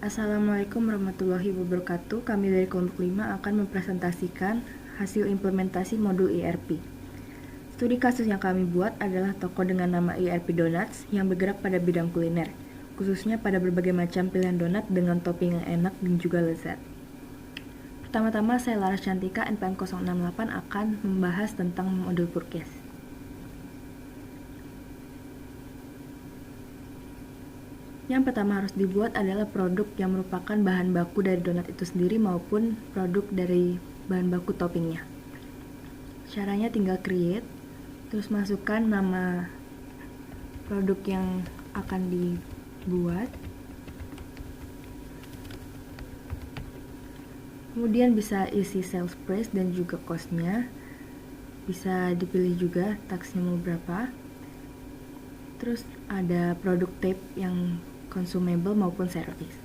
Assalamualaikum warahmatullahi wabarakatuh. Kami dari kelompok 5 akan mempresentasikan hasil implementasi modul ERP. Studi kasus yang kami buat adalah toko dengan nama ERP Donuts yang bergerak pada bidang kuliner, khususnya pada berbagai macam pilihan donat dengan topping yang enak dan juga lezat. Pertama-tama, saya Laras Cantika NPM 068 akan membahas tentang modul Purkes. Yang pertama harus dibuat adalah produk yang merupakan bahan baku dari donat itu sendiri maupun produk dari bahan baku toppingnya. Caranya tinggal create, terus masukkan nama produk yang akan dibuat. Kemudian bisa isi sales price dan juga cost-nya. Bisa dipilih juga tax-nya mau berapa. Terus ada produk tape yang consumable maupun service.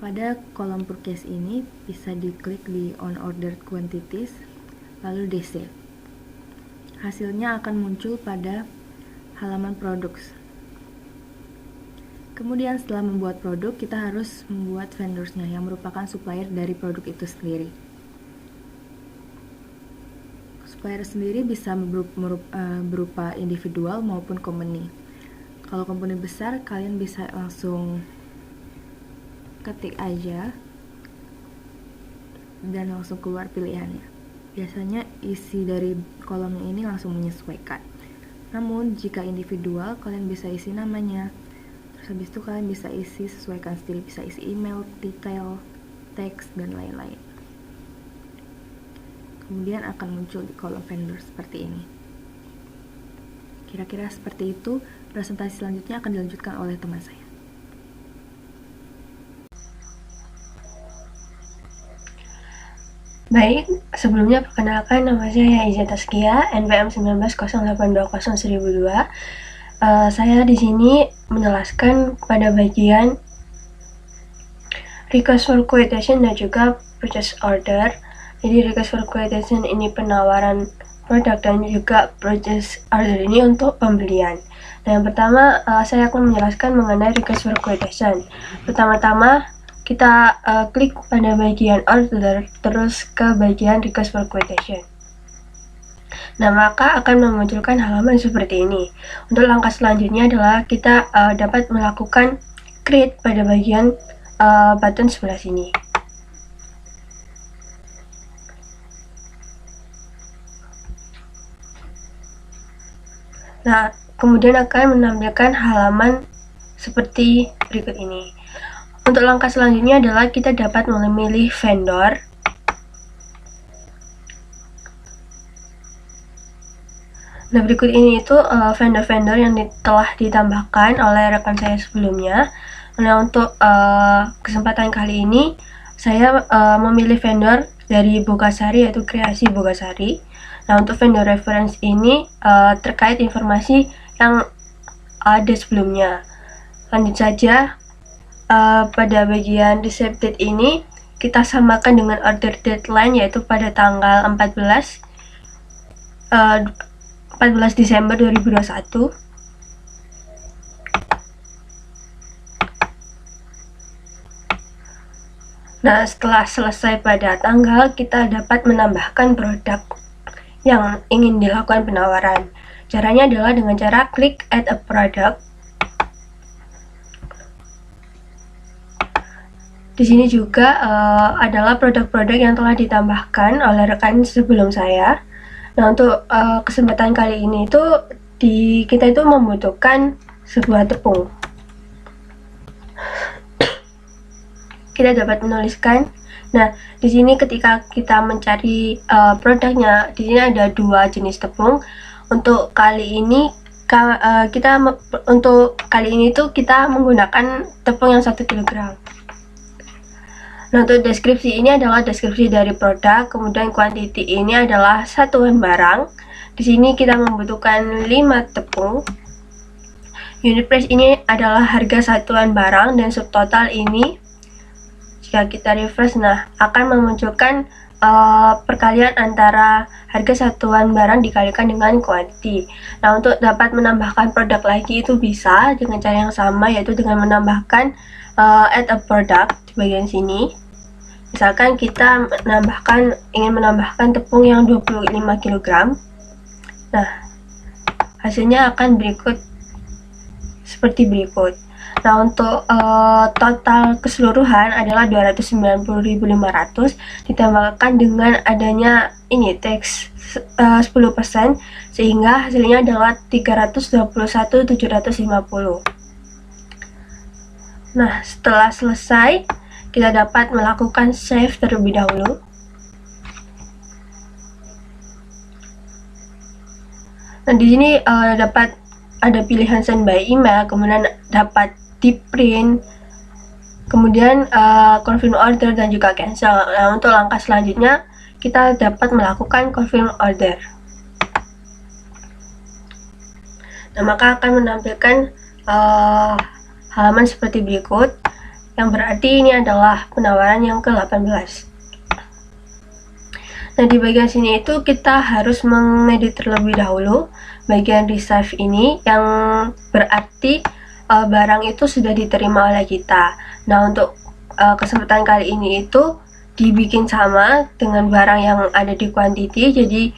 Pada kolom purchase ini bisa diklik di on order quantities lalu di save. Hasilnya akan muncul pada halaman products. Kemudian setelah membuat produk, kita harus membuat vendors-nya yang merupakan supplier dari produk itu sendiri. Supplier sendiri bisa berupa individual maupun company. Kalau company besar, kalian bisa langsung ketik aja dan langsung keluar pilihannya. Biasanya isi dari kolomnya ini langsung menyesuaikan. Namun jika individual, kalian bisa isi namanya. Terus habis itu kalian bisa isi sesuaikan sendiri, bisa isi email, detail, teks, dan lain-lain. Kemudian akan muncul di kolom vendor seperti ini. Kira-kira seperti itu. Presentasi selanjutnya akan dilanjutkan oleh teman saya. Baik, sebelumnya perkenalkan nama saya Izzy Taskia, NPM 1908201002. Saya di sini menjelaskan pada bagian request for quotation dan juga purchase order. Jadi request for quotation ini penawaran produk dan juga purchase order ini untuk pembelian. Nah, yang pertama saya akan menjelaskan mengenai request for quotation. Pertama-tama kita klik pada bagian order, terus ke bagian request for quotation. Nah, maka akan memunculkan halaman seperti ini. Untuk langkah selanjutnya adalah kita dapat melakukan create pada bagian button sebelah sini. Nah, kemudian akan menampilkan halaman seperti berikut ini. Untuk langkah selanjutnya adalah kita dapat memilih vendor. Nah, berikut ini itu vendor-vendor yang telah ditambahkan oleh rekan saya sebelumnya. Nah, untuk kesempatan kali ini saya memilih vendor dari Bogasari, yaitu Kreasi Bogasari. Nah, untuk vendor reference ini terkait informasi yang ada sebelumnya. Lanjut saja, pada bagian receipt date ini kita samakan dengan order deadline, yaitu pada tanggal 14 Desember 2021. Nah, setelah selesai pada tanggal, kita dapat menambahkan produk yang ingin dilakukan penawaran. Caranya adalah dengan cara klik add a product. Di sini juga adalah produk-produk yang telah ditambahkan oleh rekan sebelum saya. Nah, untuk kesempatan kali ini itu kita itu membutuhkan sebuah tepung. Kita dapat menuliskan. Nah, di sini ketika kita mencari produknya, di sini ada dua jenis tepung. Untuk kali ini kita menggunakan tepung yang 1 kg. Nah, untuk deskripsi ini adalah deskripsi dari produk, kemudian quantity ini adalah satuan barang. Di sini kita membutuhkan 5 tepung. Unit price ini adalah harga satuan barang dan subtotal ini jika kita refresh, nah akan memunculkan perkalian antara harga satuan barang dikalikan dengan quantity. Nah, untuk dapat menambahkan produk lagi itu bisa dengan cara yang sama, yaitu dengan menambahkan add a product di bagian sini. Misalkan kita ingin menambahkan tepung yang 25 kg. Nah, hasilnya akan seperti berikut. Nah, untuk total keseluruhan adalah 290.500 ditambahkan dengan adanya ini tax 10%, sehingga hasilnya adalah 321.750. Nah, setelah selesai, kita dapat melakukan save terlebih dahulu. Nah, di sini dapat ada pilihan send by email, kemudian dapat di print, kemudian confirm order dan juga cancel. Nah, untuk langkah selanjutnya kita dapat melakukan confirm order. Nah, maka akan menampilkan halaman seperti berikut, yang berarti ini adalah penawaran yang ke-18. Nah, di bagian sini itu kita harus mengedit terlebih dahulu bagian receive ini, yang berarti barang itu sudah diterima oleh kita. Nah, untuk kesempatan kali ini itu dibikin sama dengan barang yang ada di quantity, jadi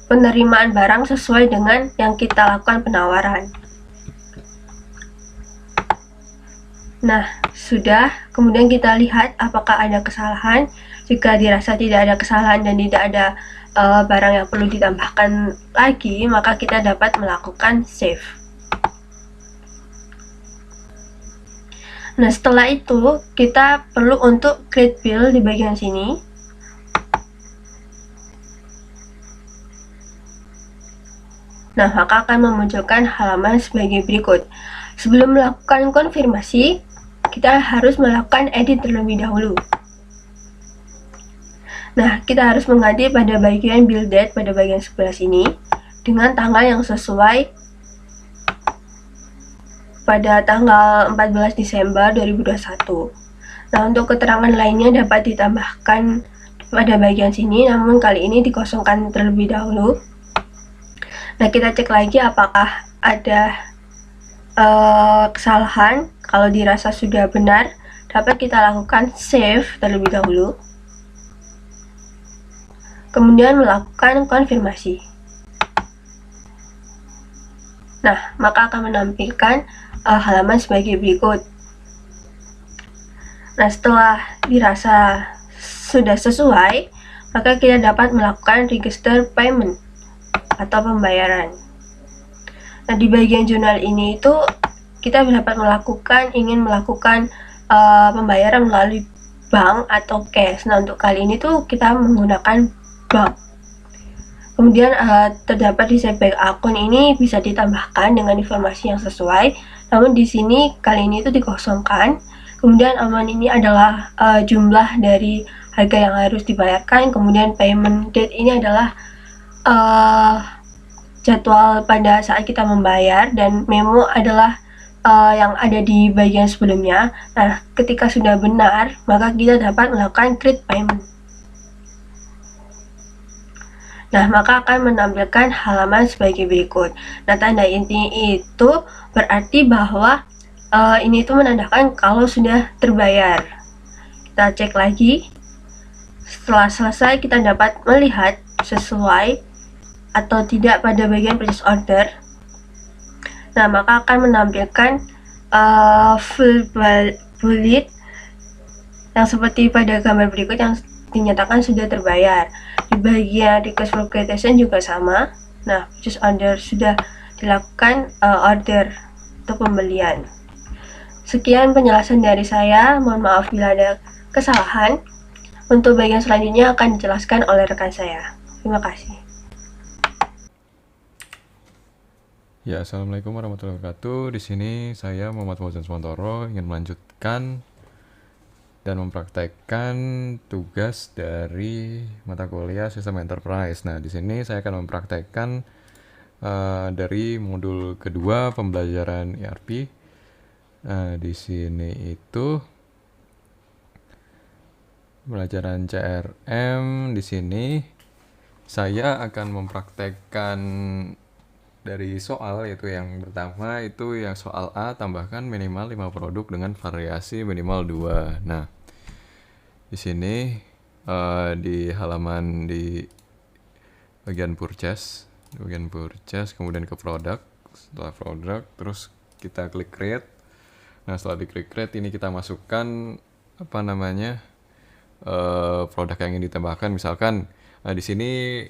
penerimaan barang sesuai dengan yang kita lakukan penawaran. Nah, sudah. Kemudian kita lihat apakah ada kesalahan. Jika dirasa tidak ada kesalahan dan tidak ada barang yang perlu ditambahkan lagi, maka kita dapat melakukan save. Nah, setelah itu kita perlu untuk create bill di bagian sini. Nah, maka akan memunculkan halaman sebagai berikut. Sebelum melakukan konfirmasi, kita harus melakukan edit terlebih dahulu. Nah, kita harus mengganti pada bagian bill date pada bagian sebelah sini dengan tanggal yang sesuai pada tanggal 14 Desember 2021. Nah, untuk keterangan lainnya dapat ditambahkan pada bagian sini, namun kali ini dikosongkan terlebih dahulu. Nah, kita cek lagi apakah ada kesalahan. Kalau dirasa sudah benar, dapat kita lakukan save terlebih dahulu. Kemudian melakukan konfirmasi. Nah, maka akan menampilkan halaman sebagai berikut. Nah, setelah dirasa sudah sesuai, maka kita dapat melakukan register payment atau pembayaran. Nah, di bagian jurnal ini itu kita dapat ingin melakukan pembayaran melalui bank atau cash. Nah, untuk kali ini tuh kita menggunakan bank. Kemudian terdapat di setback akun ini bisa ditambahkan dengan informasi yang sesuai. Namun di sini kali ini itu dikosongkan. Kemudian aman ini adalah jumlah dari harga yang harus dibayarkan. Kemudian payment date ini adalah jadwal pada saat kita membayar, dan memo adalah yang ada di bagian sebelumnya. Nah, ketika sudah benar, maka kita dapat melakukan create payment. Nah, maka akan menampilkan halaman sebagai berikut. Nah, tanda ini itu berarti bahwa ini itu menandakan kalau sudah terbayar. Kita cek lagi. Setelah selesai, kita dapat melihat sesuai atau tidak pada bagian purchase order. Nah, maka akan menampilkan full bullet yang seperti pada gambar berikut yang dinyatakan sudah terbayar. Di bagian request for quotation juga sama. Nah, purchase order sudah dilakukan order untuk pembelian. Sekian penjelasan dari saya. Mohon maaf bila ada kesalahan. Untuk bagian selanjutnya akan dijelaskan oleh rekan saya. Terima kasih. Ya, assalamualaikum warahmatullahi wabarakatuh. Di sini saya Muhammad Fauzan Suwantoro ingin melanjutkan dan mempraktekkan tugas dari mata kuliah Sistem Enterprise. Nah, di sini saya akan mempraktekkan dari modul kedua pembelajaran ERP. Di sini itu pembelajaran CRM. Di sini saya akan mempraktekkan dari soal, yaitu yang pertama itu yang soal A, tambahkan minimal 5 produk dengan variasi minimal 2. Nah, di sini di halaman di bagian purchase, kemudian ke produk. Setelah produk, terus kita klik create. Nah, setelah diklik create ini kita masukkan produk yang ingin ditambahkan. Misalkan di sini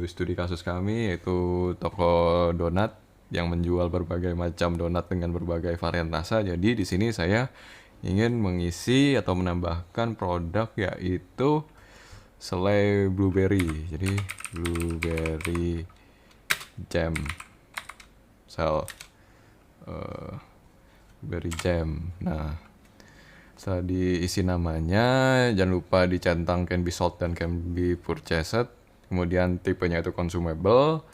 studi kasus kami yaitu toko donat yang menjual berbagai macam donat dengan berbagai varian rasa. Jadi di sini saya ingin mengisi atau menambahkan produk yaitu selai blueberry. Jadi blueberry jam, blueberry jam. Nah, setelah diisi namanya, jangan lupa dicentang can be sold dan can be purchased. Kemudian tipenya itu consumable,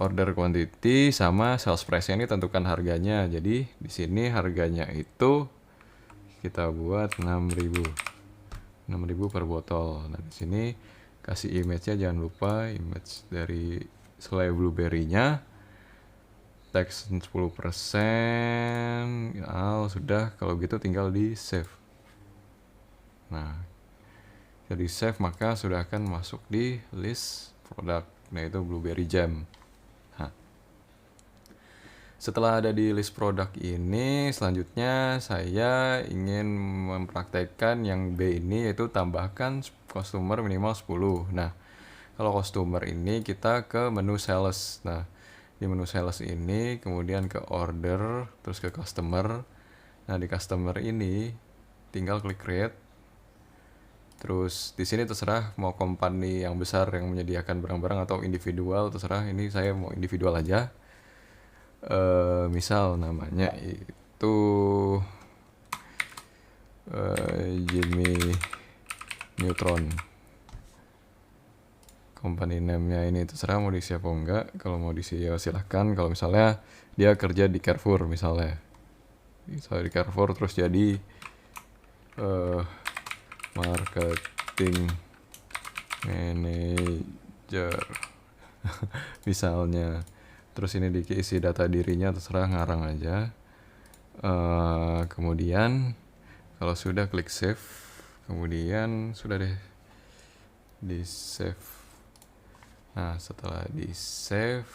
order quantity, sama sales price-nya ini tentukan harganya. Jadi di sini harganya itu kita buat 6.000 per botol. Nah, di sini kasih image-nya, jangan lupa image dari selai blueberry-nya. Teks 10%. Sudah, kalau gitu tinggal di save. Nah, jadi save, maka sudah akan masuk di list produk, yaitu blueberry jam. Nah, setelah ada di list produk ini, selanjutnya saya ingin mempraktekkan yang B ini, yaitu tambahkan customer minimal 10. Nah, kalau customer ini kita ke menu sales. Nah, di menu sales ini kemudian ke order, terus ke customer. Nah, di customer ini tinggal klik create. Terus di sini terserah mau company yang besar yang menyediakan barang-barang atau individual, terserah. Ini saya mau individual aja. Misal namanya itu Jimmy Neutron. Company name-nya ini terserah mau diisi apa enggak. Kalau mau diisi ya silahkan. Kalau misalnya dia kerja di Carrefour misalnya di Carrefour, terus jadi marketing manager misalnya. Terus ini diisi data dirinya, terserah ngarang aja. Kemudian kalau sudah klik save, kemudian sudah deh di save. Nah, setelah di save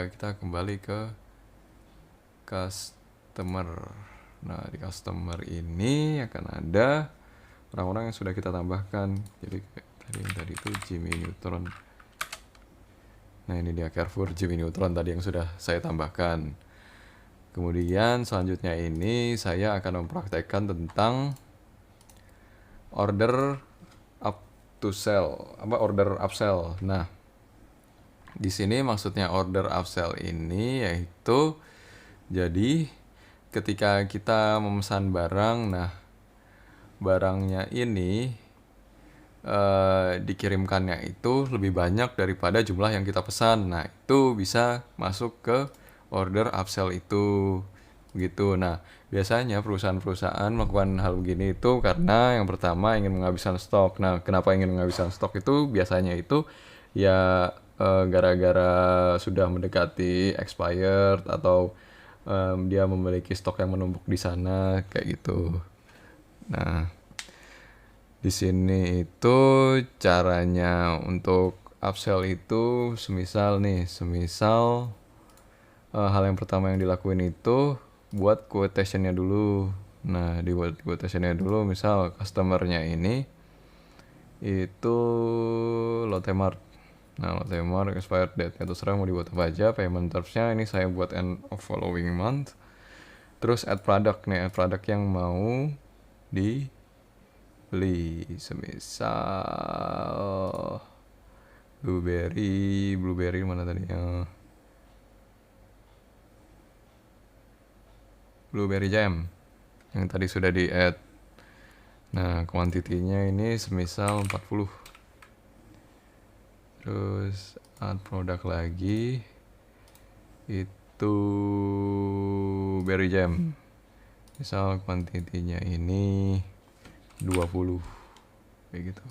kita kembali ke customer. Nah, di customer ini akan ada orang-orang yang sudah kita tambahkan. Jadi tadi itu Jimmy Neutron. Nah, ini dia Carrefour Jimmy Neutron tadi yang sudah saya tambahkan. Kemudian selanjutnya ini saya akan mempraktekkan tentang order order upsell. Nah, di sini maksudnya order upsell ini yaitu jadi ketika kita memesan barang, nah barangnya ini dikirimkannya itu lebih banyak daripada jumlah yang kita pesan. Nah, itu bisa masuk ke order upsell itu gitu. Nah, biasanya perusahaan-perusahaan melakukan hal begini itu karena yang pertama ingin menghabiskan stok. Nah, kenapa ingin menghabiskan stok itu? Biasanya itu ya gara-gara sudah mendekati expired atau dia memiliki stok yang menumpuk di sana kayak gitu. Nah, di sini itu caranya untuk upsell itu semisal hal yang pertama yang dilakuin itu buat quotation-nya dulu. Nah, dibuat quotation-nya dulu, misal customer-nya ini itu Lotte Mart. Nah, Lotte Mart expired date-nya terserah mau dibuat apa aja. Payment terms-nya ini saya buat end of following month. Terus add product nih, add product yang mau dibeli. Semisal blueberry mana tadi? Blueberry jam yang tadi sudah di add. Nah, kuantitinya ini semisal 40. Terus add produk lagi itu berry jam. Misal kuantitinya ini 20 kayak gitu.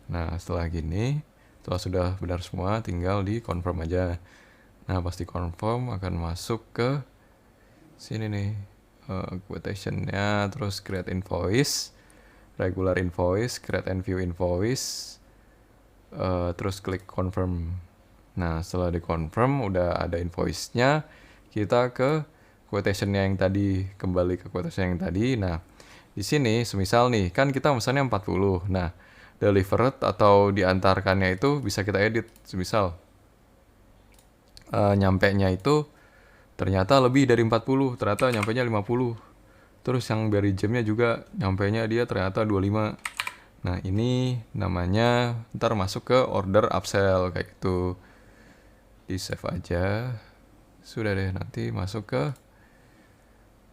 Nah setelah gini, setelah sudah benar semua, tinggal di confirm aja. Nah pasti confirm akan masuk ke sini nih, quotationnya, terus create invoice, regular invoice, create and view invoice, terus klik confirm. Nah setelah di confirm udah ada invoice-nya, kita ke quotation-nya yang tadi, kembali ke quotation yang tadi. Nah di sini semisal nih kan kita pesannya 40. Nah delivered atau diantarkannya itu bisa kita edit. Semisal nyampe nya itu ternyata lebih dari 40, ternyata nyampe nya 50. Terus yang dari jamnya juga nyampe nya dia ternyata 25. Nah ini namanya ntar masuk ke order upsell kayak gitu. Di save aja. Sudah deh, nanti masuk ke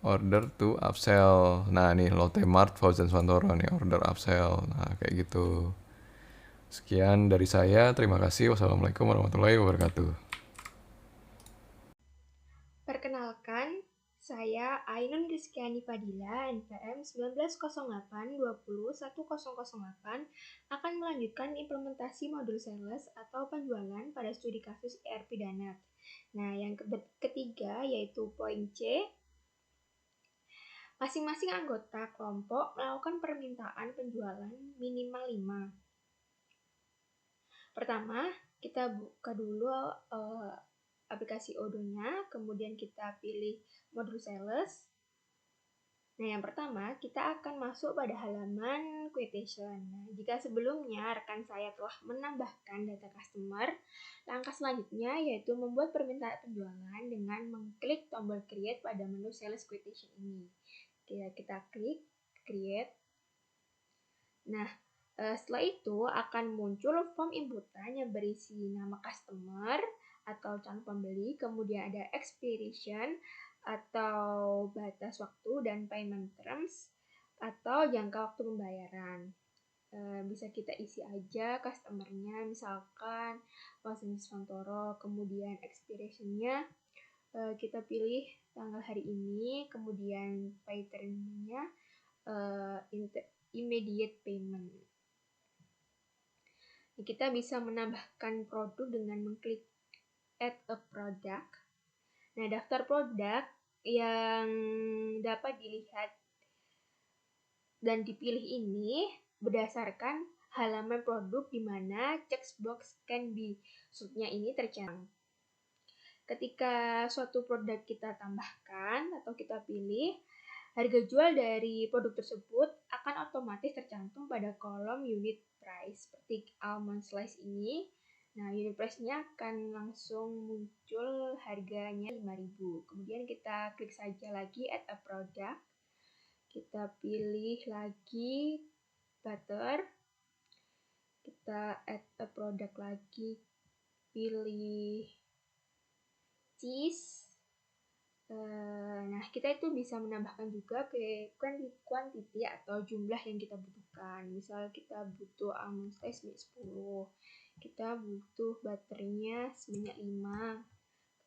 order to upsell. Nah nih Lotte Mart Fauzan Swantoro nih order upsell. Nah kayak gitu. Sekian dari saya, terima kasih. Wassalamualaikum warahmatullahi wabarakatuh. Perkenalkan, saya Ainun Rizkyani Fadila, NPM 1908-20-1008, akan melanjutkan implementasi modul sales atau penjualan pada studi kasus ERP Danet. Nah, yang ketiga yaitu poin C. Masing-masing anggota kelompok melakukan permintaan penjualan minimal 5. Pertama, kita buka dulu aplikasi Odoo-nya, kemudian kita pilih modul sales. Nah, yang pertama, kita akan masuk pada halaman quotation. Nah, jika sebelumnya rekan saya telah menambahkan data customer, langkah selanjutnya yaitu membuat permintaan penjualan dengan mengklik tombol create pada menu sales quotation ini. Kita klik create. Nah, setelah itu akan muncul form inputan yang berisi nama customer atau calon pembeli, kemudian ada expiration atau batas waktu dan payment terms atau jangka waktu pembayaran. Bisa kita isi aja customernya, misalkan Fauzan Swantoro, kemudian expiration-nya kita pilih tanggal hari ini, kemudian pay term-nya immediate payment. Kita bisa menambahkan produk dengan mengklik add a product. Nah, daftar produk yang dapat dilihat dan dipilih ini berdasarkan halaman produk di mana checkbox can be suitnya ini tercantum. Ketika suatu produk kita tambahkan atau kita pilih, harga jual dari produk tersebut akan otomatis tercantum pada kolom unit price seperti almond slice ini. Nah, unit price-nya akan langsung muncul harganya 5.000. Kemudian kita klik saja lagi add a product. Kita pilih lagi butter. Kita add a product lagi. Pilih cheese. Nah, kita itu bisa menambahkan juga quantity atau jumlah yang kita butuhkan. Misal kita butuh almond slice 10, kita butuh butternya sebanyak 5,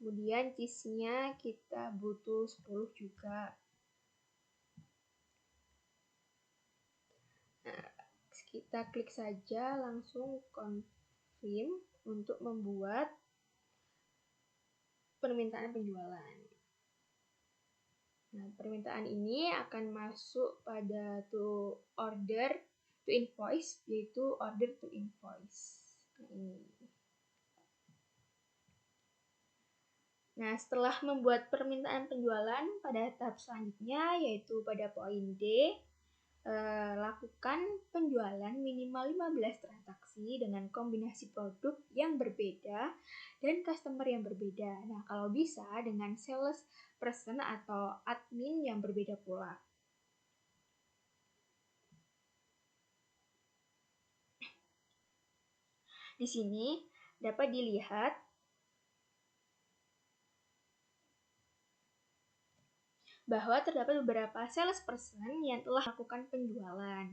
kemudian cheese-nya kita butuh 10 juga. Nah, kita klik saja langsung confirm untuk membuat permintaan penjualan. Nah, permintaan ini akan masuk pada to order to invoice, yaitu order to invoice. Nah, setelah membuat permintaan penjualan pada tahap selanjutnya, yaitu pada poin D, lakukan penjualan minimal 15 transaksi dengan kombinasi produk yang berbeda dan customer yang berbeda. Nah, kalau bisa dengan sales person atau admin yang berbeda pula. Di sini dapat dilihat bahwa terdapat beberapa salesperson yang telah melakukan penjualan.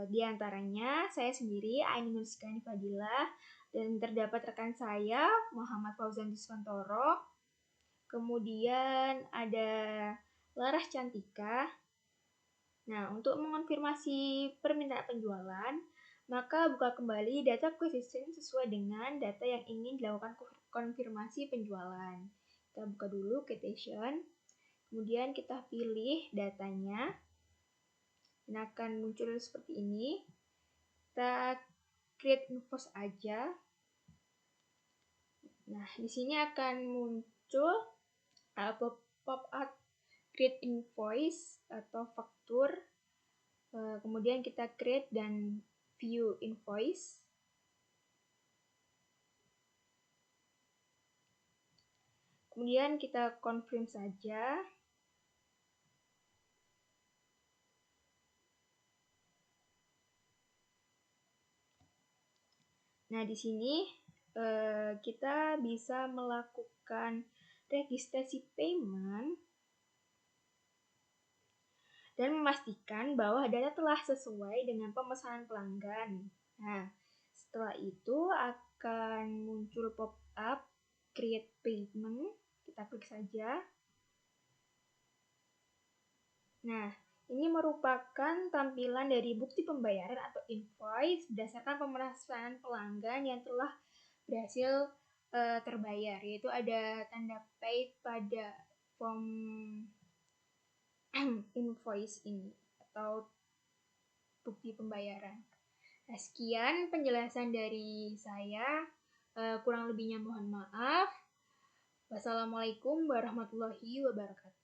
Di antaranya saya sendiri, Ainun Rizkyani Fadila, dan terdapat rekan saya, Muhammad Fauzan Swantoro. Kemudian ada Laras Cantika. Nah, untuk mengonfirmasi permintaan penjualan, maka buka kembali data acquisition sesuai dengan data yang ingin dilakukan konfirmasi penjualan. Kita buka dulu quotation, kemudian kita pilih datanya, dan akan muncul seperti ini. Kita create invoice aja. Nah, di sini akan muncul pop-up create invoice atau faktur. Kemudian kita create dan view invoice. Kemudian kita confirm saja. Nah, di sini kita bisa melakukan registrasi payment dan memastikan bahwa data telah sesuai dengan pemesanan pelanggan. Nah, setelah itu akan muncul pop-up create payment. Kita klik saja. Nah, ini merupakan tampilan dari bukti pembayaran atau invoice berdasarkan pemesanan pelanggan yang telah berhasil terbayar, yaitu ada tanda paid pada form invoice ini atau bukti pembayaran. Nah, sekian penjelasan dari saya. Kurang lebihnya mohon maaf. Wassalamualaikum warahmatullahi wabarakatuh.